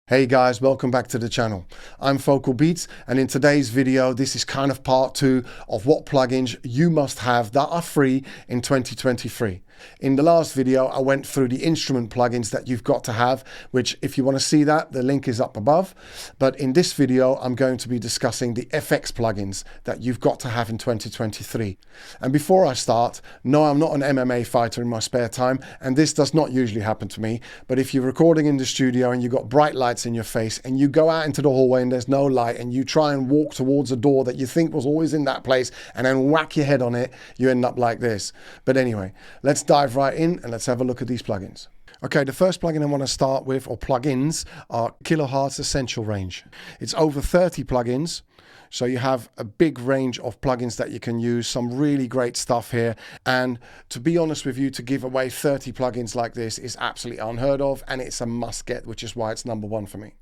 Hey guys, welcome back to the channel. I'm Focal Beats, and in today's video this is kind of part 2 of what plugins you must have that are free in 2023. In the last video I went through the instrument plugins that you've got to have, which if you want to see that, the link is up above. But in this video I'm going to be discussing the FX plugins that you've got to have in 2023. And before I start, no, I'm not an MMA fighter in my spare time, and this does not usually happen to me, but if you're recording in the studio and you've got bright lights in your face and you go out into the hallway and there's no light and you try and walk towards a door that you think was always in that place and then whack your head on it, you end up like this. But anyway, let's dive right in and let's have a look at these plugins. Okay, the first plugin I want to start with, or plugins, are Kilohearts Essential Range. It's over 30 plugins. So you have a big range of plugins that you can use, some really great stuff here. And to be honest with you, to give away 30 plugins like this is absolutely unheard of, and it's a must get, which is why it's number 1 for me.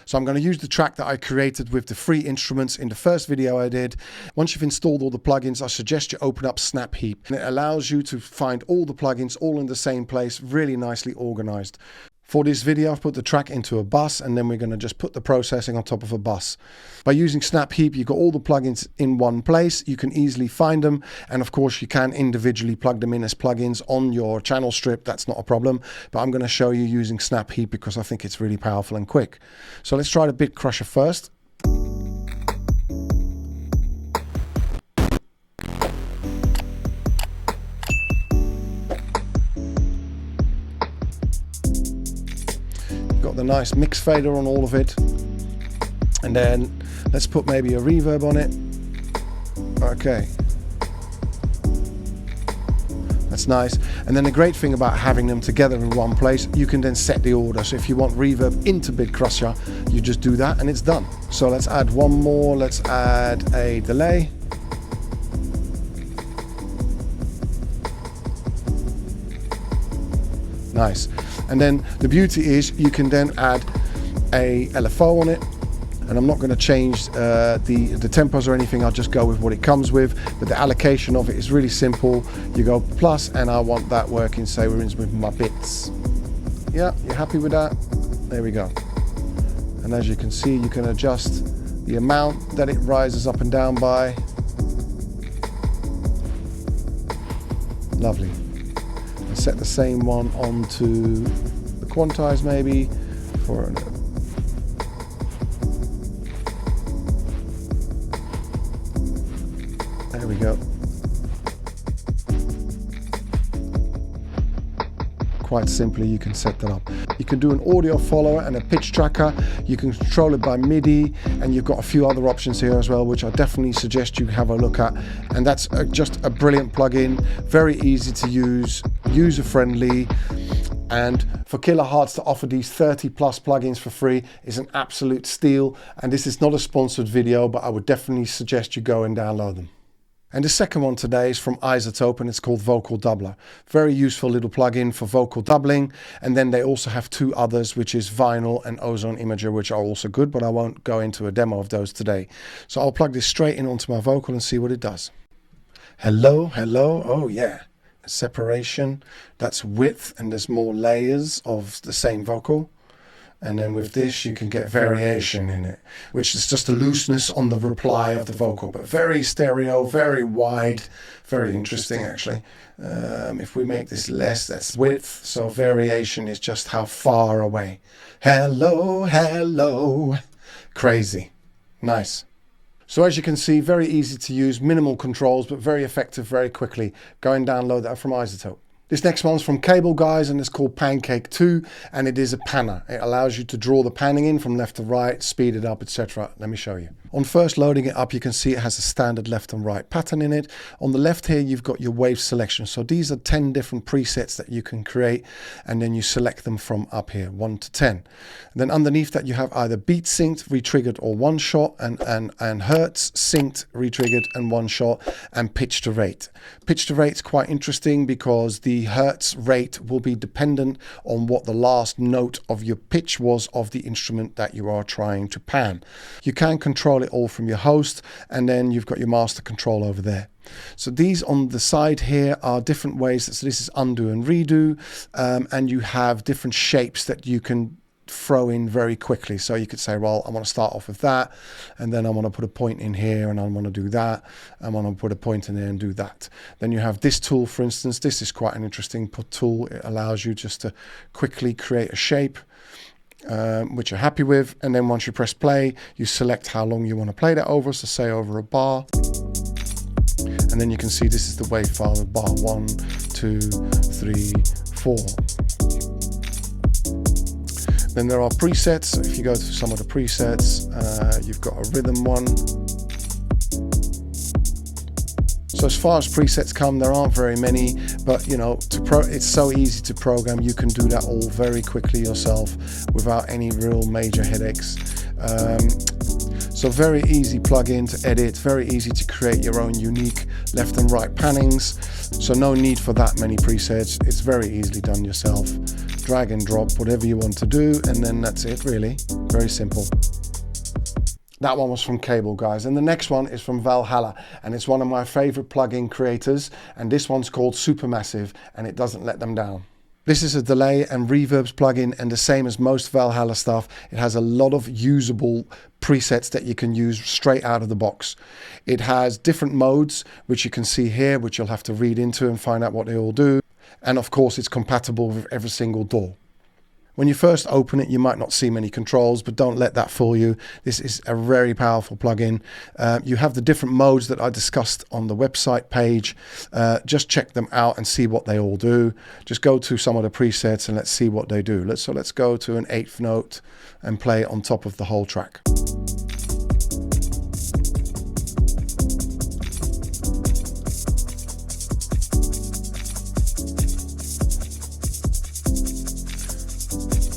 So I'm going to use the track that I created with the free instruments in the first video I did. Once you've installed all the plugins, I suggest you open up Snap Heap. And it allows you to find all the plugins all in the same place, really nicely organized. For this video, I've put the track into a bus, and then we're going to just put the processing on top of a bus. By using Snap Heap, you've got all the plugins in one place. You can easily find them. And of course, you can individually plug them in as plugins on your channel strip. That's not a problem. But I'm going to show you using Snap Heap because I think it's really powerful and quick. So let's try the Bit Crusher first. Got the nice mix fader on all of it, and then let's put maybe a reverb on it. Okay, that's nice. And then the great thing about having them together in one place, you can then set the order. So if you want reverb into Bit Crusher, you just do that and it's done. So let's add one more. Let's add a delay. Nice. And then the beauty is you can then add a LFO on it, and I'm not going to change the tempos or anything. I'll just go with what it comes with, but the allocation of it is really simple. You go plus, and I want that working, say we're in with my bits. Yeah, you're happy with that? There we go. And as you can see, you can adjust the amount that it rises up and down by. Lovely. Set the same one onto the quantize maybe for there we go. Quite simply, you can set that up. You can do an audio follower and a pitch tracker. You can control it by MIDI, and you've got a few other options here as well, which I definitely suggest you have a look at. And that's just a brilliant plugin, very easy to use, user-friendly. And for Kilohearts to offer these 30 plus plugins for free is an absolute steal. And this is not a sponsored video, but I would definitely suggest you go and download them. And the second one today is from Izotope, and it's called Vocal Doubler. Very useful little plugin for vocal doubling. And then they also have 2 others, which is Vinyl and Ozone Imager, which are also good, but I won't go into a demo of those today. So I'll plug this straight in onto my vocal and see what it does. Hello, hello, oh yeah. Separation, that's width, and there's more layers of the same vocal. And then with this you can get variation in it, which is just a looseness on the reply of the vocal, but very stereo, very wide, very interesting actually. If we make this less, that's width, so variation is just how far away. Hello, hello, crazy, nice. So as you can see, very easy to use, minimal controls, but very effective very quickly. Go and download that from Izotope. This next one's from CableGuys, and it's called Pancake 2, and it is a panner. It allows you to draw the panning in from left to right, speed it up, etc. Let me show you. On first loading it up, you can see it has a standard left and right pattern in it. On the left here, you've got your wave selection. So these are 10 different presets that you can create, and then you select them from up here, 1 to 10. And then underneath that, you have either beat synced, retriggered, or one shot, and hertz synced, retriggered, and one shot, and pitch to rate. Pitch to rate is quite interesting because the hertz rate will be dependent on what the last note of your pitch was of the instrument that you are trying to pan. You can control it all from your host, and then you've got your master control over there. So these on the side here are different ways. So this is undo and redo, and you have different shapes that you can throw in very quickly. So you could say, well, I want to start off with that, and then I want to put a point in here, and I want to do that. I want to put a point in there and do that. Then you have this tool, for instance. This is quite an interesting tool. It allows you just to quickly create a shape, which you're happy with. And then once you press play, you select how long you want to play that over. So say over a bar. And then you can see this is the wave file of bar 1, 2, 3, 4. Then there are presets. So if you go to some of the presets, you've got a rhythm one. So as far as presets come, there aren't very many, but you know, it's so easy to program. You can do that all very quickly yourself without any real major headaches. So very easy plugin to edit, very easy to create your own unique left and right pannings. So no need for that many presets. It's very easily done yourself. Drag and drop whatever you want to do, and then that's it really. Very simple. That one was from CableGuys, and the next one is from Valhalla, and it's one of my favorite plugin creators, and this one's called Supermassive, and it doesn't let them down. This is a delay and reverbs plugin, and the same as most Valhalla stuff, it has a lot of usable presets that you can use straight out of the box. It has different modes, which you can see here, which you'll have to read into and find out what they all do. And of course, it's compatible with every single DAW. When you first open it, you might not see many controls, but don't let that fool you. This is a very powerful plugin. You have the different modes that I discussed on the website page. Just check them out and see what they all do. Just go to some of the presets and let's see what they do. Let's go to an 8th note and play on top of the whole track.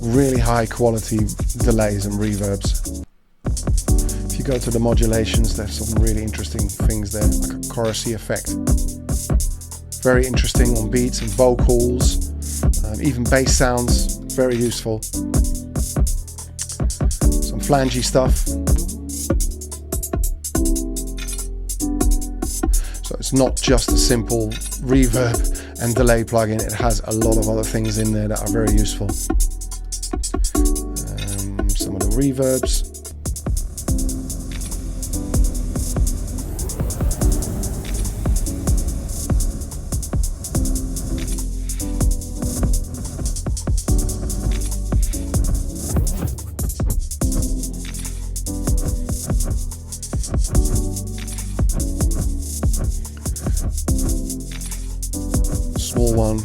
Really high quality delays and reverbs. If you go to the modulations, there's some really interesting things there, like a chorusy effect. Very interesting on beats and vocals, even bass sounds, very useful. Some flangy stuff. So it's not just a simple reverb and delay plugin, it has a lot of other things in there that are very useful. Some of the reverbs. Small one.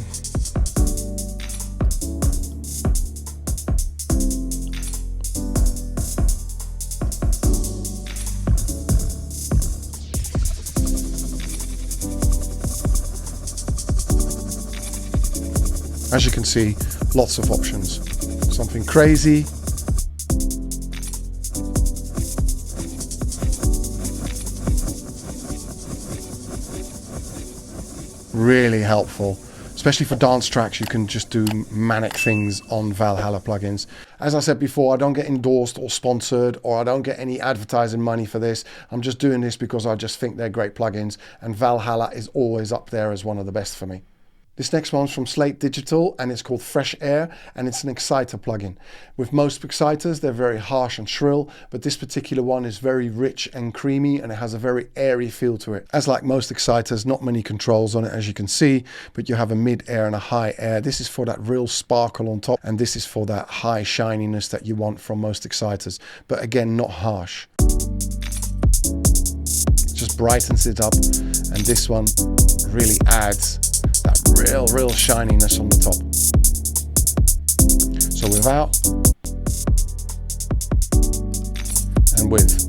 As you can see, lots of options. Something crazy. Really helpful. Especially for dance tracks, you can just do manic things on Valhalla plugins. As I said before, I don't get endorsed or sponsored, or I don't get any advertising money for this. I'm just doing this because I just think they're great plugins, and Valhalla is always up there as one of the best for me. This next one's from Slate Digital, and it's called Fresh Air, and it's an exciter plugin. With most exciters, they're very harsh and shrill, but this particular one is very rich and creamy, and it has a very airy feel to it. As like most exciters, not many controls on it, as you can see, but you have a mid-air and a high air. This is for that real sparkle on top, and this is for that high shininess that you want from most exciters, but again, not harsh. Just brightens it up, and this one really adds that real shininess on the top. So without and with.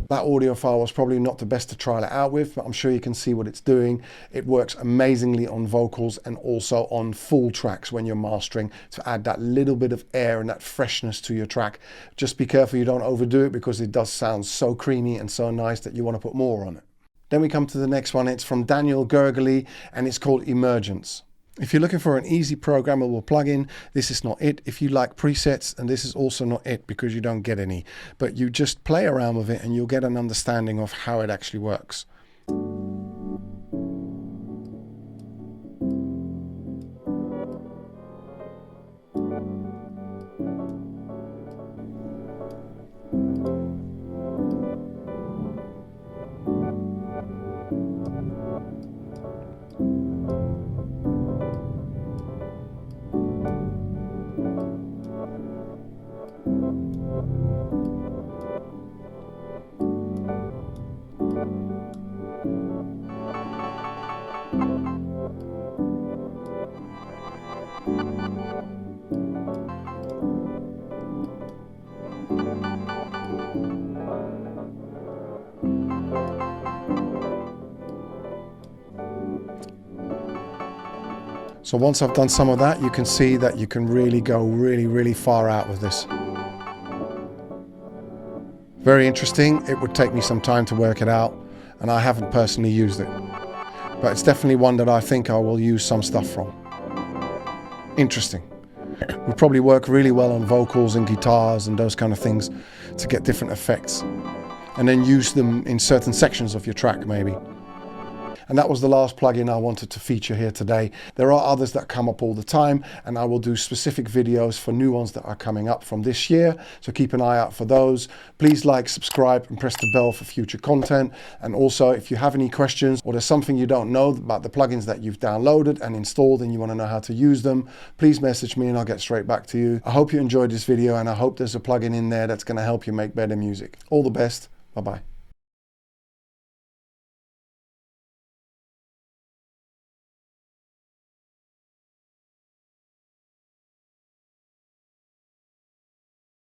That audio file was probably not the best to try it out with, but I'm sure you can see what it's doing. It works amazingly on vocals and also on full tracks when you're mastering, to add that little bit of air and that freshness to your track. Just be careful you don't overdo it, because it does sound so creamy and so nice that you want to put more on it. Then we come to the next one. It's from Gergely, and it's called Emergence. If you're looking for an easy programmable plugin, this is not it. If you like presets, and this is also not it, because you don't get any. But you just play around with it and you'll get an understanding of how it actually works. So once I've done some of that, you can see that you can really go really far out with this. Very interesting. It would take me some time to work it out, and I haven't personally used it. But it's definitely one that I think I will use some stuff from. Interesting. Would probably work really well on vocals and guitars and those kind of things to get different effects. And then use them in certain sections of your track maybe. And that was the last plugin I wanted to feature here today. There are others that come up all the time, and I will do specific videos for new ones that are coming up from this year. So keep an eye out for those. Please like, subscribe, and press the bell for future content. And also, if you have any questions or there's something you don't know about the plugins that you've downloaded and installed and you want to know how to use them, please message me and I'll get straight back to you. I hope you enjoyed this video, and I hope there's a plugin in there that's going to help you make better music. All the best. Bye-bye.